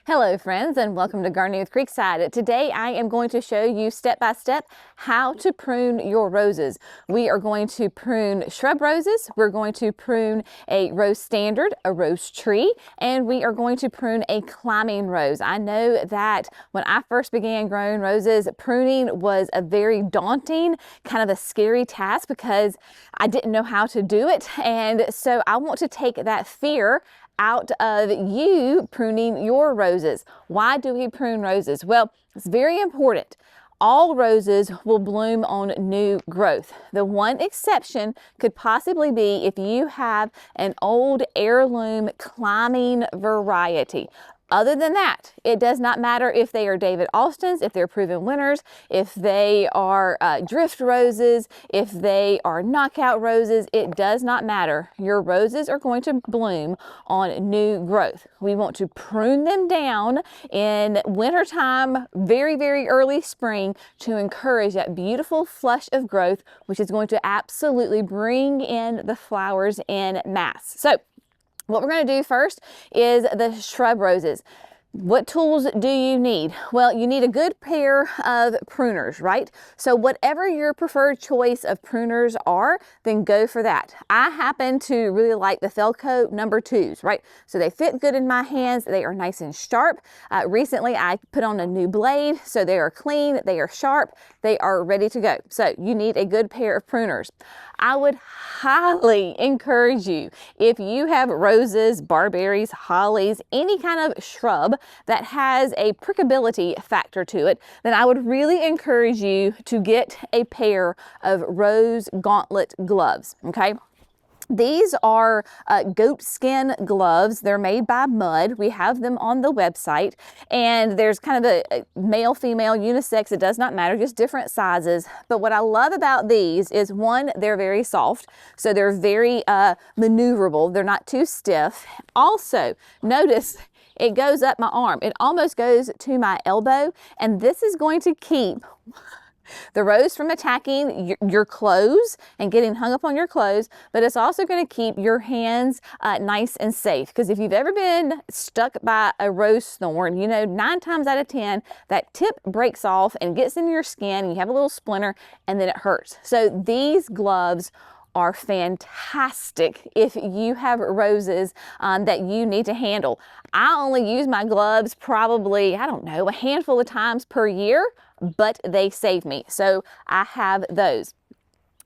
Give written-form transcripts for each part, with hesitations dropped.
Hello friends, and welcome to Gardening with Creekside. Today I am going to show you step by step how to prune your roses. We are going to prune shrub roses, we're going to prune a rose standard, a rose tree, and we are going to prune a climbing rose. I know that when I first began growing roses, pruning was a very daunting, kind of a scary task because I didn't know how to do it. And so I want to take that fear out of you pruning your roses. Why do we prune roses? Well, it's very important. All roses will bloom on new growth. The one exception could possibly be if you have an old heirloom climbing variety. Other than that, it does not matter if they are David Austins, if they're proven winners, if they are drift roses, if they are knockout roses, it does not matter. Your roses are going to bloom on new growth. We want to prune them down in wintertime, very, very early spring to encourage that beautiful flush of growth, which is going to absolutely bring in the flowers in mass. So, what we're going to do first is the shrub roses. What tools do you need? Well, you need a good pair of pruners, right? So whatever your preferred choice of pruners are, then go for that. I happen to really like the Felco number 2s, right? So they fit good in my hands. They are nice and sharp. Recently, I put on a new blade, so they are clean, they are sharp, they are ready to go. So you need a good pair of pruners. I would highly encourage you, if you have roses, barberries, hollies, any kind of shrub that has a prickability factor to it, then I would really encourage you to get a pair of rose gauntlet gloves, okay? These are goat skin gloves. They're made by Mud. We have them on the website, and there's kind of a male, female, unisex. It does not matter, just different sizes. But what I love about these is, one, they're very soft, so they're very maneuverable. They're not too stiff. Also, notice it goes up my arm. It almost goes to my elbow, and this is going to keep the rose from attacking your clothes and getting hung up on your clothes, but it's also going to keep your hands nice and safe. Because if you've ever been stuck by a rose thorn, you know 9 times out of 10 that tip breaks off and gets into your skin, and you have a little splinter, and then it hurts. So these gloves are fantastic if you have roses that you need to handle. I only use my gloves probably, I don't know, a handful of times per year, but they save me. So I have those.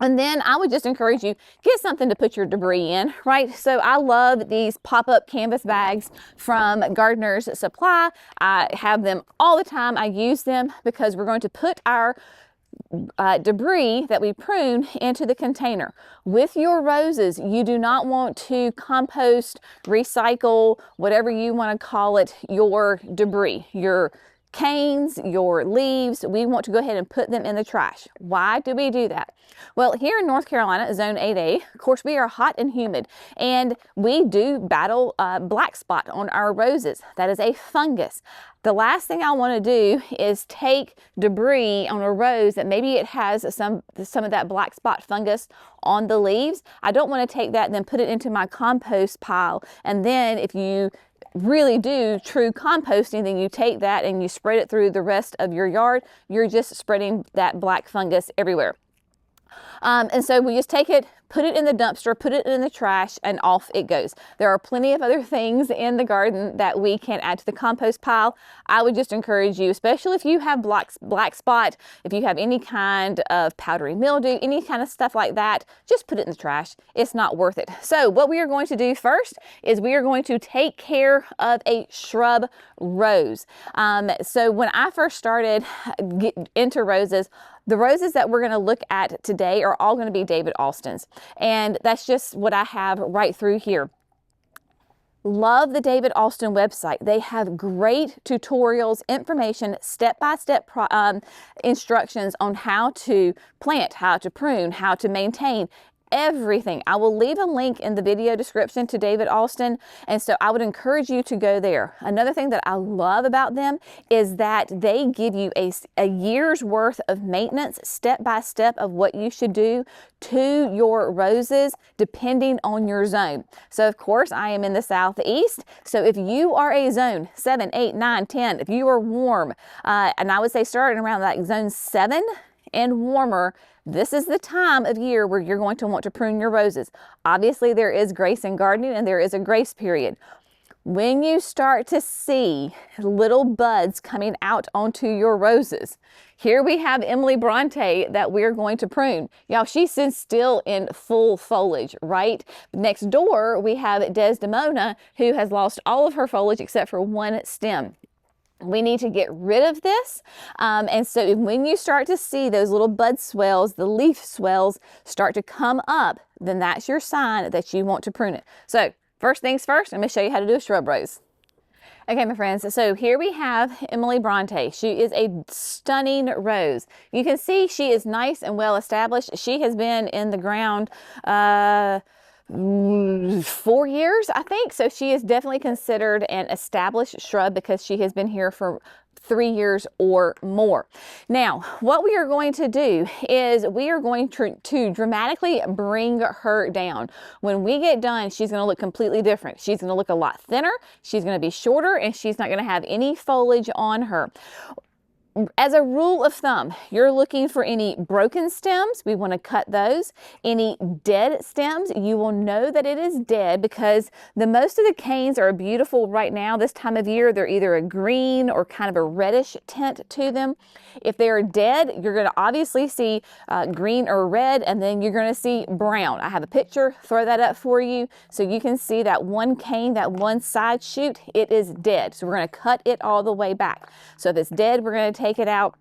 And then I would just encourage you, get something to put your debris in, right? So I love these pop-up canvas bags from Gardener's Supply. I have them all the time. I use them because we're going to put our debris that we prune into the container. With your roses, you do not want to compost, recycle, whatever you want to call it, your debris, your canes, your leaves. We want to go ahead and put them in the trash. Why do we do that? Well, here in North Carolina, Zone 8A, of course, we are hot and humid, and we do battle black spot on our roses. That is a fungus. The last thing I want to do is take debris on a rose that maybe it has some of that black spot fungus on the leaves. I don't want to take that and then put it into my compost pile. And then if you really do true composting, then you take that and you spread it through the rest of your yard. You're just spreading that black fungus everywhere. And so we just take it, put it in the dumpster, put it in the trash, and off it goes. There are plenty of other things in the garden that we can add to the compost pile. I would just encourage you, especially if you have black spot, if you have any kind of powdery mildew, any kind of stuff like that, just put it in the trash. It's not worth it. So what we are going to do first is we are going to take care of a shrub rose. So when I first started into roses, the roses that we're going to look at today are all going to be David Austins. And that's just what I have right through here. Love the David Austin website. They have great tutorials, information, step-by-step instructions on how to plant, how to prune, how to maintain. everything. I will leave a link in the video description to David Alston, and so I would encourage you to go there. Another thing that I love about them is that they give you a year's worth of maintenance, step by step, of what you should do to your roses depending on your zone. So of course I am in the southeast, so if you are a zone 7, 8, 9, 10, if you are warm, and I would say starting around like zone 7 and warmer, this is the time of year where you're going to want to prune your roses. Obviously there is grace in gardening and there is a grace period. When you start to see little buds coming out onto your roses, here we have Emily Bronte that we're going to prune. Y'all, she's still in full foliage, right? Next door, we have Desdemona, who has lost all of her foliage except for one stem. We need to get rid of this. And so when you start to see those little bud swells, the leaf swells start to come up, then that's your sign that you want to prune it. So first things first, I'm going to show you how to do a shrub rose. Okay, my friends, so here we have Emily Bronte. She is a stunning rose. You can see she is nice and well established. She has been in the ground 4 years, I think. So she is definitely considered an established shrub because she has been here for 3 years or more. Now, what we are going to do is we are going to dramatically bring her down. When we get done, she's going to look completely different. She's going to look a lot thinner, she's going to be shorter, and she's not going to have any foliage on her. As a rule of thumb, you're looking for any broken stems, we want to cut those. Any dead stems, you will know that it is dead because most of the canes are beautiful right now. This time of year, they're either a green or kind of a reddish tint to them. If they are dead, you're going to obviously see green or red, and then you're going to see brown. I have a picture, throw that up for you so you can see that one cane, that one side shoot, it is dead. So we're going to cut it all the way back. So if it's dead, we're going to take it out.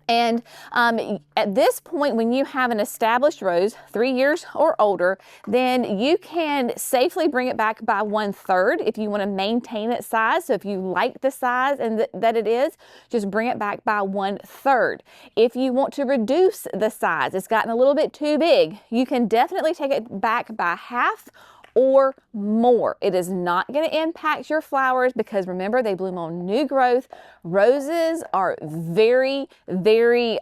And at this point, when you have an established rose, 3 years or older, then you can safely bring it back by 1/3 if you want to maintain its size. So if you like the size and that it is, just bring it back by 1/3. If you want to reduce the size, it's gotten a little bit too big, you can definitely take it back by half or more. It is not going to impact your flowers because remember, they bloom on new growth. Roses are very, very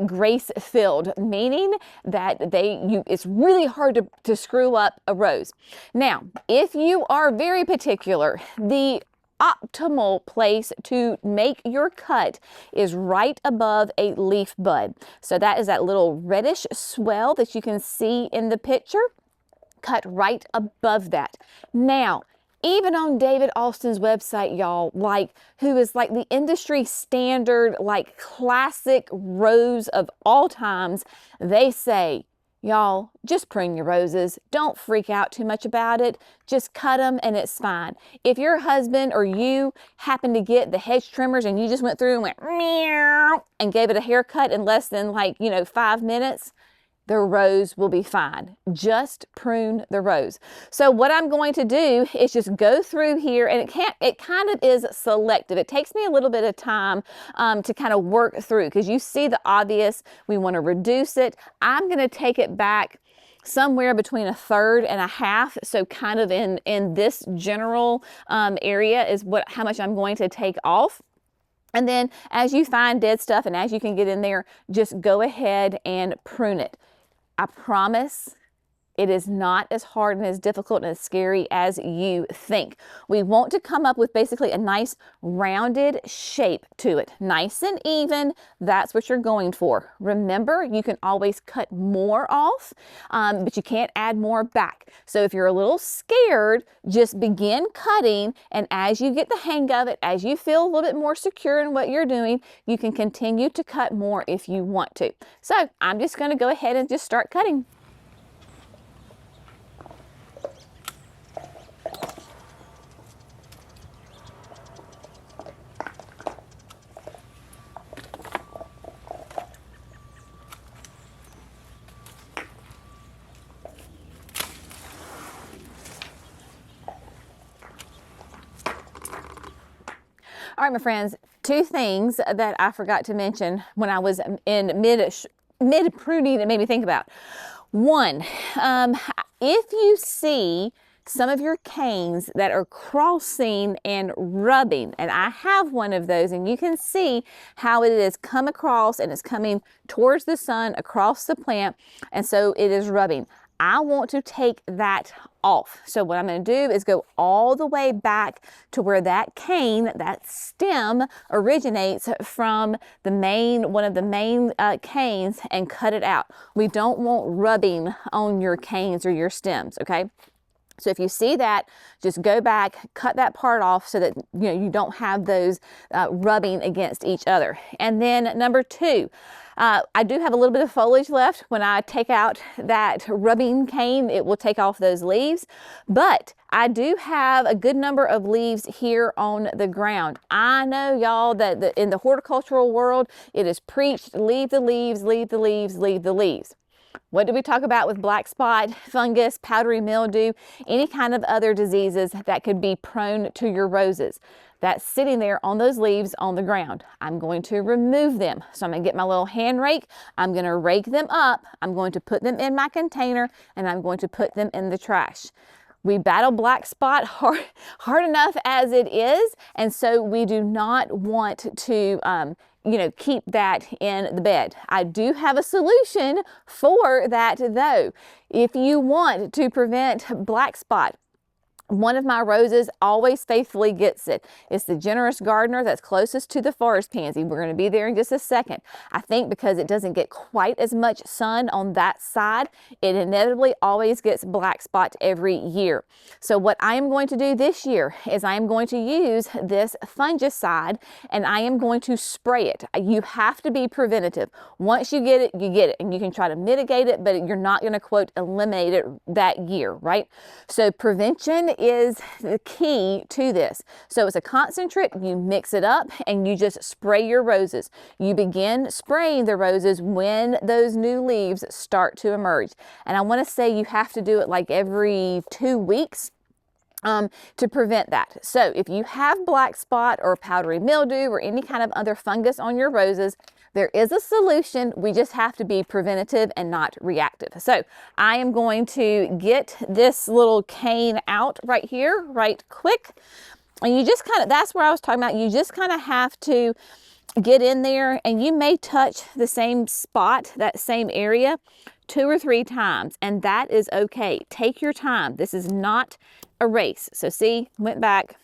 grace-filled, meaning that it's really hard to screw up a rose. Now, if you are very particular, the optimal place to make your cut is right above a leaf bud. So that is that little reddish swell that you can see in the picture. Cut right above that. Now, even on David Alston's website, y'all, who is like the industry standard, like classic rose of all times, they say, y'all, just prune your roses. Don't freak out too much about it. Just cut them and it's fine. If your husband or you happen to get the hedge trimmers and you just went through and went meow and gave it a haircut in less than 5 minutes, the rose will be fine. Just prune the rose. So what I'm going to do is just go through here, and it kind of is selective. It takes me a little bit of time to kind of work through because you see the obvious. We want to reduce it. I'm going to take it back somewhere between 1/3 and 1/2. So kind of in this general area is how much I'm going to take off. And then as you find dead stuff and as you can get in there, just go ahead and prune it. I promise it is not as hard and as difficult and as scary as you think. We want to come up with basically a nice rounded shape to it. Nice and even, that's what you're going for. Remember, you can always cut more off, but you can't add more back. So if you're a little scared, just begin cutting, and as you get the hang of it, as you feel a little bit more secure in what you're doing, you can continue to cut more if you want to. So I'm just going to go ahead and just start cutting. All right, my friends, 2 things that I forgot to mention when I was in mid pruning that made me think about. One, if you see some of your canes that are crossing and rubbing, and I have one of those, and you can see how it is come across and it's coming towards the sun across the plant, and so it is rubbing. I want to take that off. So what I'm going to do is go all the way back to where that cane, that stem originates from the main, one of the main canes, and cut it out. We don't want rubbing on your canes or your stems, okay? So if you see that, just go back, cut that part off so that you don't have those rubbing against each other. And then number two, I do have a little bit of foliage left. When I take out that rubbing cane, it will take off those leaves. But I do have a good number of leaves here on the ground. I know, y'all, that in the horticultural world, it is preached, leave the leaves, leave the leaves, leave the leaves. What did we talk about with black spot, fungus, powdery mildew, any kind of other diseases that could be prone to your roses? That's sitting there on those leaves on the ground. I'm going to remove them. So I'm going to get my little hand rake. I'm going to rake them up. I'm going to put them in my container, and I'm going to put them in the trash. We battle black spot hard enough as it is, and so we do not want to keep that in the bed. I do have a solution for that though. If you want to prevent black spot, one of my roses always faithfully gets it. It's the Generous Gardener that's closest to the forest pansy. We're going to be there in just a second. I think because it doesn't get quite as much sun on that side, it inevitably always gets black spot every year. So what I am going to do this year is I am going to use this fungicide, and I am going to spray it. You have to be preventative. Once you get it, you get it, and you can try to mitigate it, but you're not going to, quote, eliminate it that year, right? So prevention is the key to this. So it's a concentrate, you mix it up, and you just spray your roses. You begin spraying the roses when those new leaves start to emerge. And I want to say you have to do it like every 2 weeks. To prevent that. So if you have black spot or powdery mildew or any kind of other fungus on your roses, there is a solution. We just have to be preventative and not reactive. So I am going to get this little cane out right here, right quick. And you just kind of, that's where I was talking about, you just kind of have to get in there, and you may touch the same spot, that same area, 2 or 3 times, and that is okay. Take your time. This is not a race. So see, went back.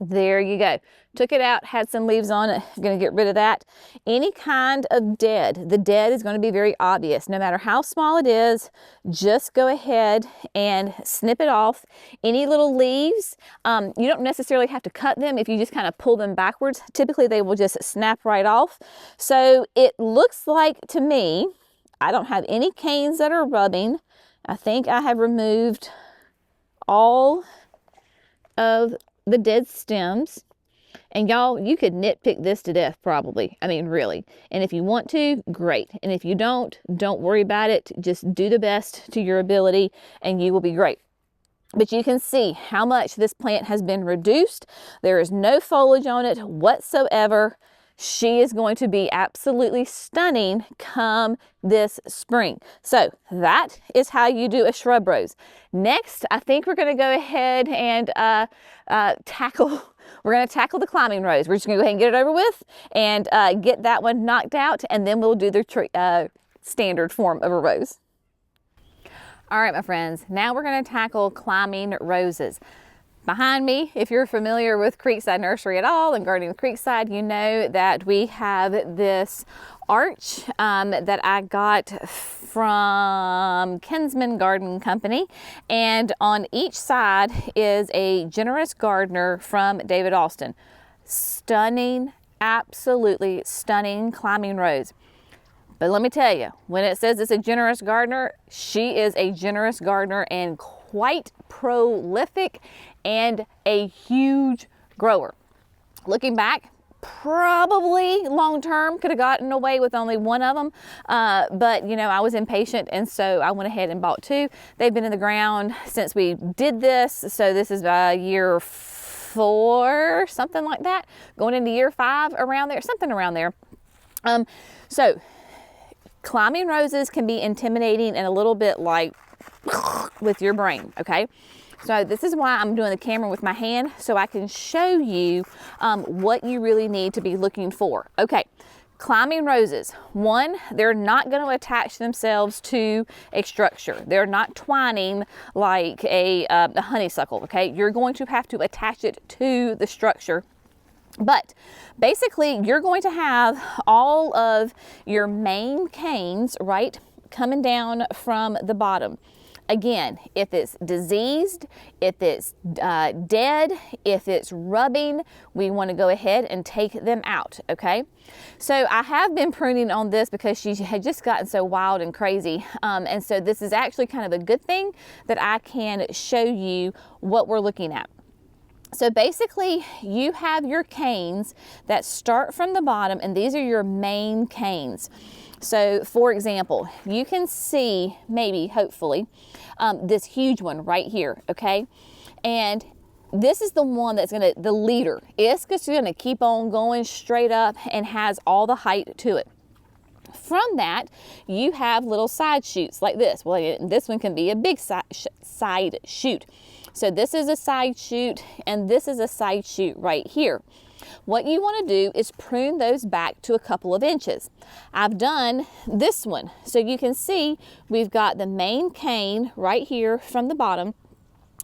There you go. Took it out, had some leaves on it. I'm going to get rid of that. Any kind of dead, the dead is going to be very obvious. No matter how small it is, just go ahead and snip it off. Any little leaves, you don't necessarily have to cut them. If you just kind of pull them backwards, typically they will just snap right off. So it looks like to me, I don't have any canes that are rubbing. I think I have removed all of the dead stems. And y'all, you could nitpick this to death probably. I mean, really. And if you want to, great. And if you don't worry about it. Just do the best to your ability and you will be great. But you can see how much this plant has been reduced. There is no foliage on it whatsoever. She is going to be absolutely stunning come this spring. So that is how you do a shrub rose. Next, I think we're going to go ahead and tackle the climbing rose. We're just going to go ahead and get it over with and get that one knocked out, and then we'll do the standard form of a rose. All right, my friends, now we're going to tackle climbing roses. Behind me, if you're familiar with Creekside Nursery at all and gardening with Creekside, you know that we have this arch that I got from Kinsman Garden Company, and on each side is a Generous Gardener from David Austin. Stunning, absolutely stunning climbing rose. But let me tell you, when it says it's a Generous Gardener, she is a Generous Gardener and quite prolific and a huge grower. Looking back, probably long term could have gotten away with only one of them, but you know, I was impatient, and so I went ahead and bought 2. They've been in the ground since we did this, so this is year 4, something like that, going into year 5, around there, something around there. So climbing roses can be intimidating and a little bit like with your brain, okay? So this is why I'm doing the camera with my hand, so I can show you what you really need to be looking for. Okay, climbing roses. One, they're not going to attach themselves to a structure. They're not twining like a honeysuckle, okay? You're going to have to attach it to the structure. But basically, you're going to have all of your main canes, right, coming down from the bottom. Again, if it's diseased, if it's dead, if it's rubbing, we want to go ahead and take them out, okay? So I have been pruning on this because she had just gotten so wild and crazy. And so this is actually kind of a good thing that I can show you what we're looking at. So basically, you have your canes that start from the bottom, and these are your main canes. So for example, you can see maybe, hopefully, this huge one right here, okay? And this is the one that's the leader. It's just gonna keep on going straight up and has all the height to it. From that, you have little side shoots like this. Well, this one can be a big side shoot. So this is a side shoot, and this is a side shoot right here. What you want to do is prune those back to a couple of inches. I've done this one. So you can see we've got the main cane right here from the bottom.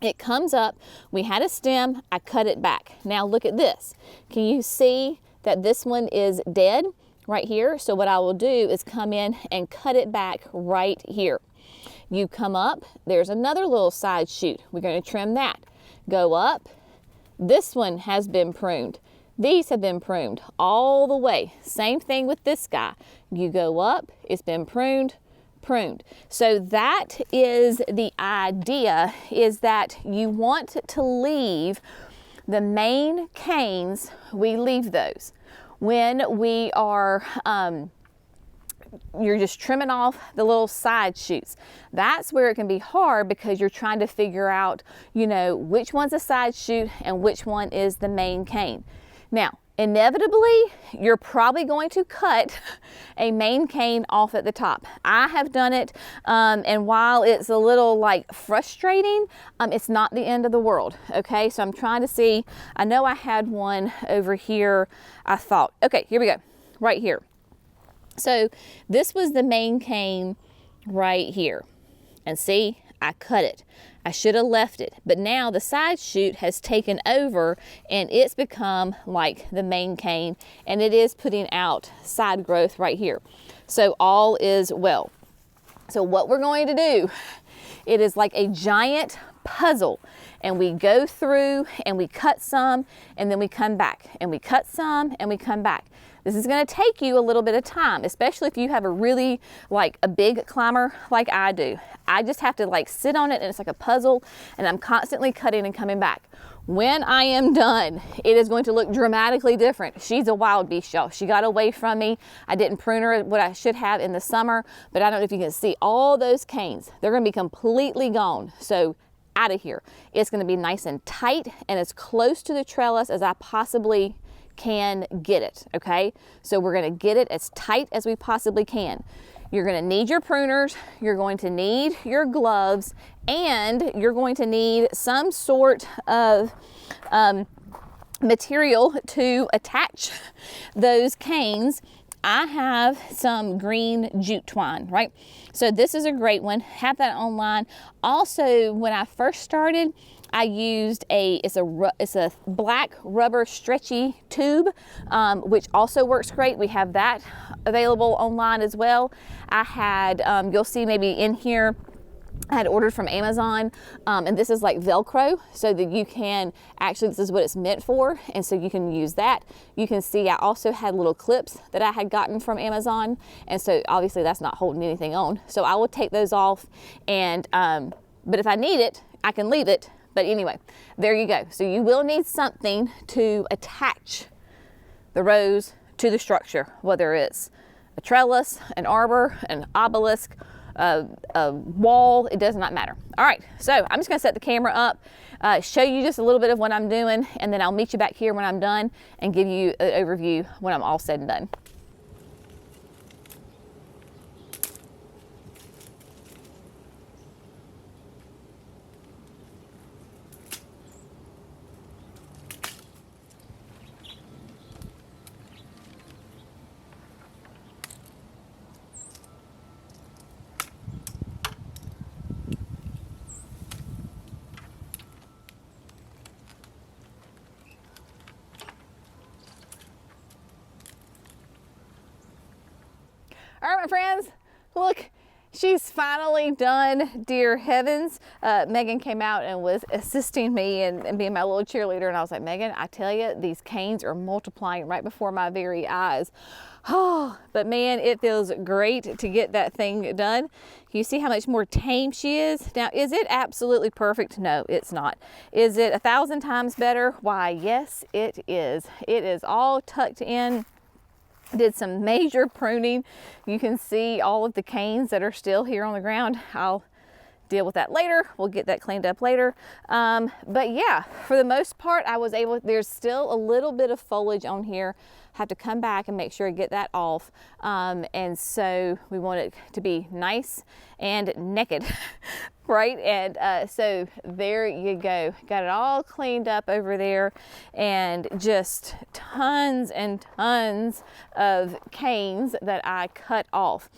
It comes up, we had a stem, I cut it back. Now look at this. Can you see that this one is dead right here? So what I will do is come in and cut it back right here. You come up, there's another little side shoot. We're going to trim that. Go up. This one has been pruned. These have been pruned all the way. Same thing with this guy. You go up, it's been pruned. So that is the idea, is that you want to leave the main canes, we leave those. When we are, you're just trimming off the little side shoots. That's where it can be hard because you're trying to figure out, you know, which one's a side shoot and which one is the main cane. Now, inevitably, you're probably going to cut a main cane off at the top. I have done it, and while it's a little like frustrating, it's not the end of the world, okay? So I'm trying to see, I know I had one over here, I thought, okay, here we go, right here. So this was the main cane right here. And see, I cut it. I should have left it, but now the side shoot has taken over and it's become like the main cane, and it is putting out side growth right here. So all is well. So what we're going to do, it is like a giant puzzle, and we go through and we cut some and then we come back and we cut some and we come back. This is going to take you a little bit of time, especially if you have a really like a big climber like I do. I just have to like sit on it and it's like a puzzle, and I'm constantly cutting and coming back. When I am done, it is going to look dramatically different. She's a wild beast, y'all. She got away from me. I didn't prune her what I should have in the summer, but I don't know if you can see all those canes. They're going to be completely gone. So out of here. It's going to be nice and tight and as close to the trellis as I possibly can get it, okay? So we're going to get it as tight as we possibly can. You're going to need your pruners, you're going to need your gloves, and you're going to need some sort of material to attach those canes. I have some green jute twine, right? So this is a great one. Have that online. Also, when I first started, I used it's a black rubber stretchy tube, which also works great. We have that available online as well. I had, you'll see maybe in here, I had ordered from Amazon, and this is like Velcro, so that you can actually, this is what it's meant for, and so you can use that. You can see I also had little clips that I had gotten from Amazon, and so obviously that's not holding anything on. So I will take those off, and but if I need it, I can leave it. But anyway, there you go. So you will need something to attach the rose to the structure, whether it's a trellis, an arbor, an obelisk, a wall, it does not matter. All right, so I'm just gonna set the camera up, show you just a little bit of what I'm doing, and then I'll meet you back here when I'm done and give you an overview when I'm all said and done. All right, my friends, look, she's finally done, dear heavens. Megan came out and was assisting me and being my little cheerleader, and I was like, Megan, I tell you, these canes are multiplying right before my very eyes. Oh, but man, it feels great to get that thing done. You see how much more tame she is? Now, is it absolutely perfect? No, it's not. Is it 1,000 times better? Why, yes, it is. It is all tucked in. Did some major pruning. You can see all of the canes that are still here on the ground. I'll deal with that later. We'll get that cleaned up later. But yeah, for the most part, I was able, there's still a little bit of foliage on here. Have to come back and make sure I get that off. And so we want it to be nice and naked, right? And so there you go. Got it all cleaned up over there, and just tons and tons of canes that I cut off.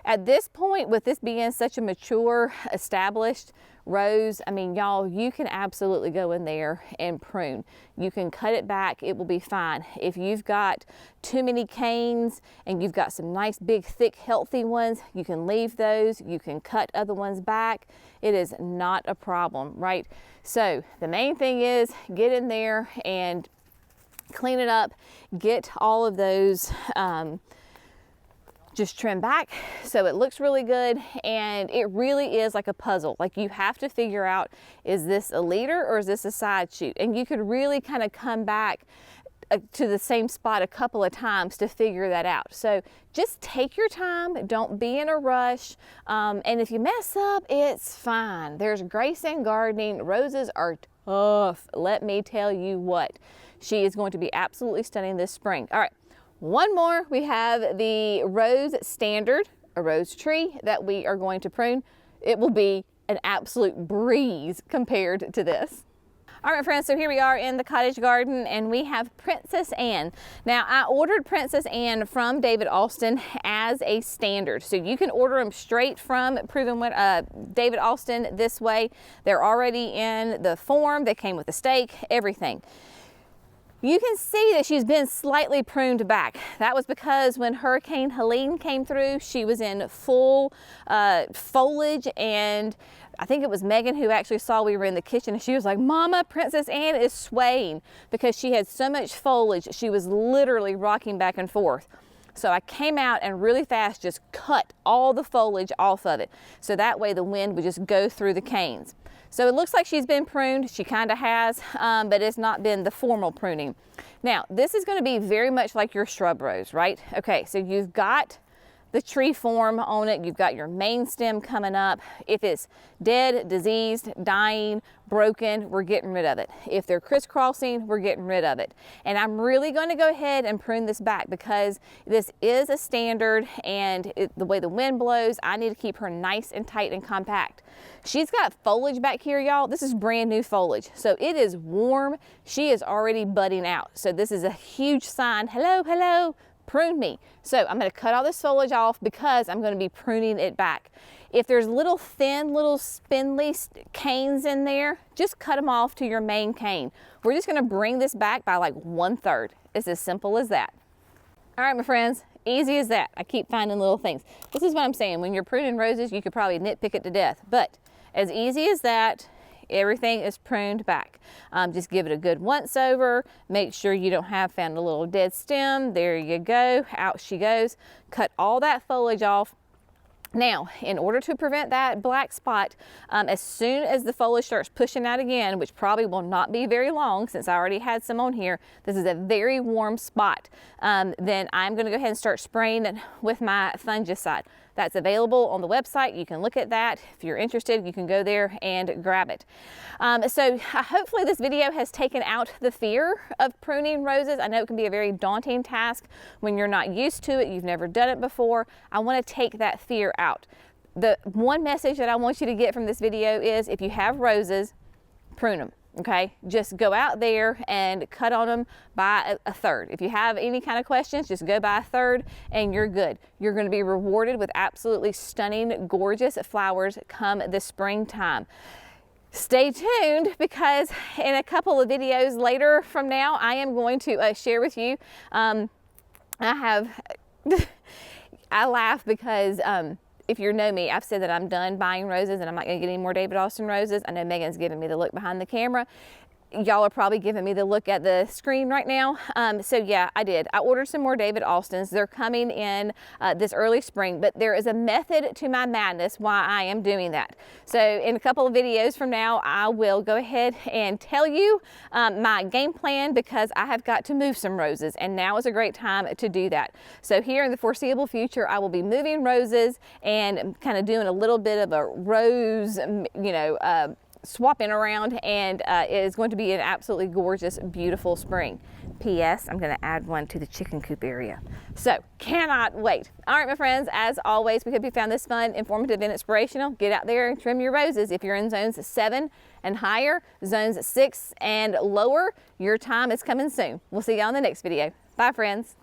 At this point, with this being such a mature, established rose, I mean, y'all, you can absolutely go in there and prune. You can cut it back, it will be fine. If you've got too many canes and you've got some nice, big, thick, healthy ones, you can leave those. You can cut other ones back. It is not a problem, right? So the main thing is get in there and clean it up, get all of those just trim back so it looks really good. And it really is like a puzzle. Like, you have to figure out, is this a leader or is this a side shoot? And you could really kind of come back to the same spot a couple of times to figure that out. So just take your time, don't be in a rush. And if you mess up, it's fine. There's grace in gardening. Roses are tough. Let me tell you what, she is going to be absolutely stunning this spring. All right. One more, we have the rose standard, a rose tree that we are going to prune. It will be an absolute breeze compared to this. All right, friends, so here we are in the cottage garden, and we have Princess Anne. Now, I ordered Princess Anne from David Austin as a standard. So you can order them straight from David Austin this way. They're already in the form. They came with a stake, everything. You can see that she's been slightly pruned back. That was because when Hurricane Helene came through, she was in full foliage, and I think it was Megan who actually saw we were in the kitchen, and she was like, Mama, Princess Anne is swaying, because she had so much foliage. She was literally rocking back and forth. So I came out and really fast just cut all the foliage off of it. So that way the wind would just go through the canes. So it looks like she's been pruned. She kind of has, but it's not been the formal pruning. Now, this is going to be very much like your shrub rose, right? Okay, so you've got the tree form on it. You've got your main stem coming up. If it's dead, diseased, dying, broken, we're getting rid of it. If they're crisscrossing, we're getting rid of it. And I'm really going to go ahead and prune this back, because this is a standard, and the way the wind blows, I need to keep her nice and tight and compact. She's got foliage back here, y'all. This is brand new foliage. So it is warm. She is already budding out. So this is a huge sign. Hello, hello. Prune me. So I'm going to cut all this foliage off because I'm going to be pruning it back. If there's little thin, little spindly canes in there, just cut them off to your main cane. We're just going to bring this back by like 1/3. It's as simple as that. All right, my friends, easy as that. I keep finding little things. This is what I'm saying. When you're pruning roses, you could probably nitpick it to death, but as easy as that, everything is pruned back. Just give it a good once over. Make sure you don't have found a little dead stem. There you go. Out she goes. Cut all that foliage off. Now, in order to prevent that black spot, as soon as the foliage starts pushing out again, which probably will not be very long since I already had some on here, this is a very warm spot, then I'm going to go ahead and start spraying it with my fungicide. That's available on the website. You can look at that. If you're interested, you can go there and grab it. So hopefully this video has taken out the fear of pruning roses. I know it can be a very daunting task when you're not used to it, you've never done it before. I want to take that fear out. The one message that I want you to get from this video is, if you have roses, prune them. Okay, just go out there and cut on them by a 1/3. If you have any kind of questions, just go by a 1/3 and you're good. You're going to be rewarded with absolutely stunning, gorgeous flowers come the springtime. Stay tuned, because in a couple of videos later from now, I am going to share with you, I have I laugh because if you know me, I've said that I'm done buying roses and I'm not going to get any more David Austin roses. I know Megan's giving me the look behind the camera. Y'all are probably giving me the look at the screen right now. So yeah, I did. I ordered some more David Austins. They're coming in this early spring, but there is a method to my madness why I am doing that. So in a couple of videos from now, I will go ahead and tell you my game plan, because I have got to move some roses, and now is a great time to do that. So here in the foreseeable future, I will be moving roses and kind of doing a little bit of a rose, swapping around, and it is going to be an absolutely gorgeous, beautiful spring. P.S. I'm going to add one to the chicken coop area. So cannot wait. All right, my friends, as always, we hope you found this fun, informative, and inspirational. Get out there and trim your roses. If you're in zones 7 and higher, zones 6 and lower, your time is coming soon. We'll see you on the next video. Bye, friends.